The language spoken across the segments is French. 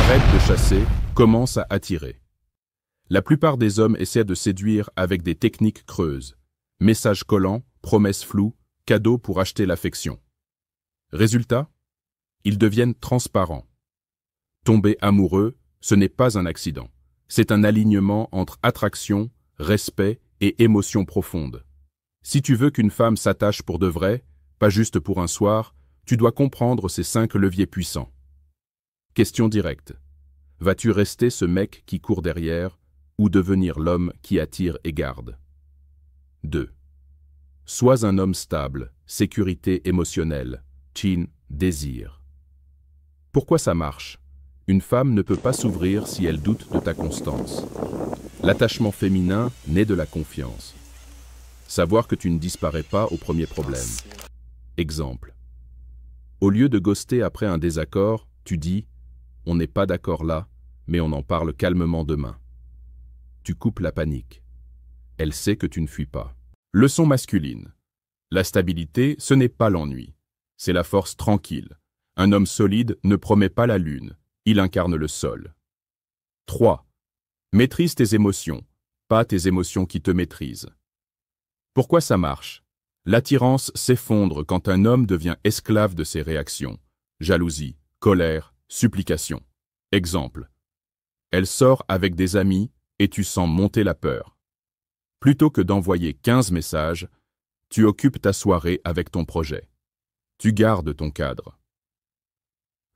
Arrête de chasser, commence à attirer. La plupart des hommes essaient de séduire avec des techniques creuses. Messages collants, promesses floues, cadeaux pour acheter l'affection. Résultat, ils deviennent transparents. Tomber amoureux, ce n'est pas un accident. C'est un alignement entre attraction, respect et émotion profonde. Si tu veux qu'une femme s'attache pour de vrai, pas juste pour un soir, tu dois comprendre ces 5 leviers puissants. Question directe. Vas-tu rester ce mec qui court derrière ou devenir l'homme qui attire et garde? 2. Sois un homme stable, sécurité émotionnelle, chin, désir. Pourquoi ça marche? Une femme ne peut pas s'ouvrir si elle doute de ta constance. L'attachement féminin naît de la confiance. Savoir que tu ne disparais pas au premier problème. Exemple. Au lieu de ghoster après un désaccord, tu dis « On n'est pas d'accord là, mais on en parle calmement demain ». Tu coupes la panique. Elle sait que tu ne fuis pas. Leçon masculine. La stabilité, ce n'est pas l'ennui. C'est la force tranquille. Un homme solide ne promet pas la lune. Il incarne le sol. 3. Maîtrise tes émotions, pas tes émotions qui te maîtrisent. Pourquoi ça marche? L'attirance s'effondre quand un homme devient esclave de ses réactions. Jalousie, colère, supplication. Exemple. Elle sort avec des amis et tu sens monter la peur. Plutôt que d'envoyer 15 messages, tu occupes ta soirée avec ton projet. Tu gardes ton cadre.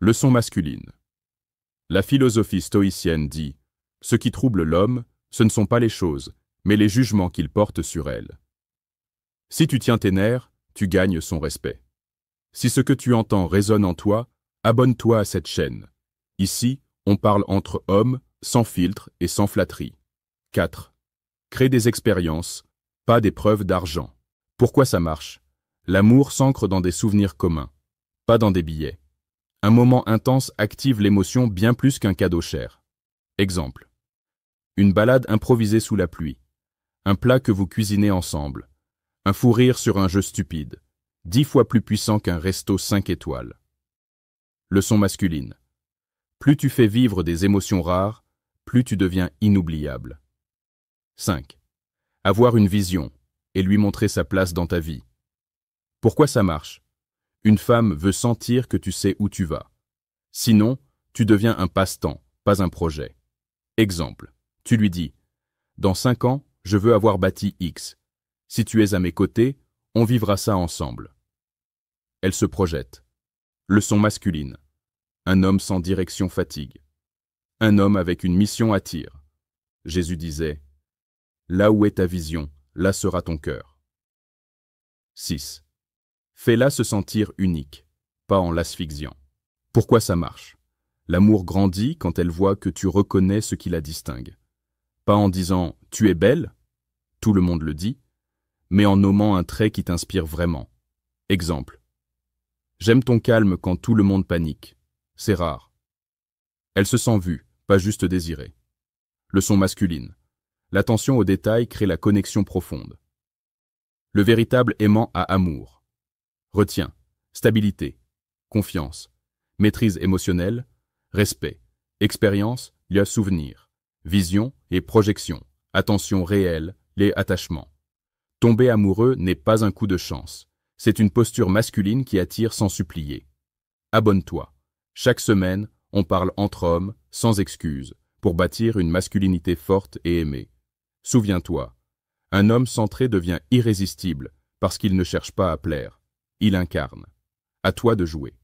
Leçon masculine. La philosophie stoïcienne dit « Ce qui trouble l'homme, ce ne sont pas les choses, mais les jugements qu'il porte sur elles. » Si tu tiens tes nerfs, tu gagnes son respect. Si ce que tu entends résonne en toi, abonne-toi à cette chaîne. Ici, on parle entre hommes, sans filtre et sans flatterie. 4. Crée des expériences, pas des preuves d'argent. Pourquoi ça marche? L'amour s'ancre dans des souvenirs communs, pas dans des billets. Un moment intense active l'émotion bien plus qu'un cadeau cher. Exemple. Une balade improvisée sous la pluie. Un plat que vous cuisinez ensemble. Un fou rire sur un jeu stupide. 10 fois plus puissant qu'un resto 5 étoiles. Leçon masculine. Plus tu fais vivre des émotions rares, plus tu deviens inoubliable. 5. Avoir une vision et lui montrer sa place dans ta vie. Pourquoi ça marche? Une femme veut sentir que tu sais où tu vas. Sinon, tu deviens un passe-temps, pas un projet. Exemple, tu lui dis « Dans 5 ans, je veux avoir bâti X. Si tu es à mes côtés, on vivra ça ensemble. » Elle se projette. Leçon masculine. Un homme sans direction fatigue. Un homme avec une mission attire. Jésus disait « Là où est ta vision, là sera ton cœur. » 6. Fais-la se sentir unique, pas en l'asphyxiant. Pourquoi ça marche? L'amour grandit quand elle voit que tu reconnais ce qui la distingue. Pas en disant « tu es belle », tout le monde le dit, mais en nommant un trait qui t'inspire vraiment. Exemple. J'aime ton calme quand tout le monde panique. C'est rare. Elle se sent vue, pas juste désirée. Leçon masculine. L'attention aux détails crée la connexion profonde. Le véritable aimant a amour. Retiens, stabilité, confiance, maîtrise émotionnelle, respect, expérience, lieu souvenir, vision et projection, attention réelle, les attachements. Tomber amoureux n'est pas un coup de chance, c'est une posture masculine qui attire sans supplier. Abonne-toi. Chaque semaine, on parle entre hommes, sans excuses, pour bâtir une masculinité forte et aimée. Souviens-toi, un homme centré devient irrésistible parce qu'il ne cherche pas à plaire. Il incarne. À toi de jouer.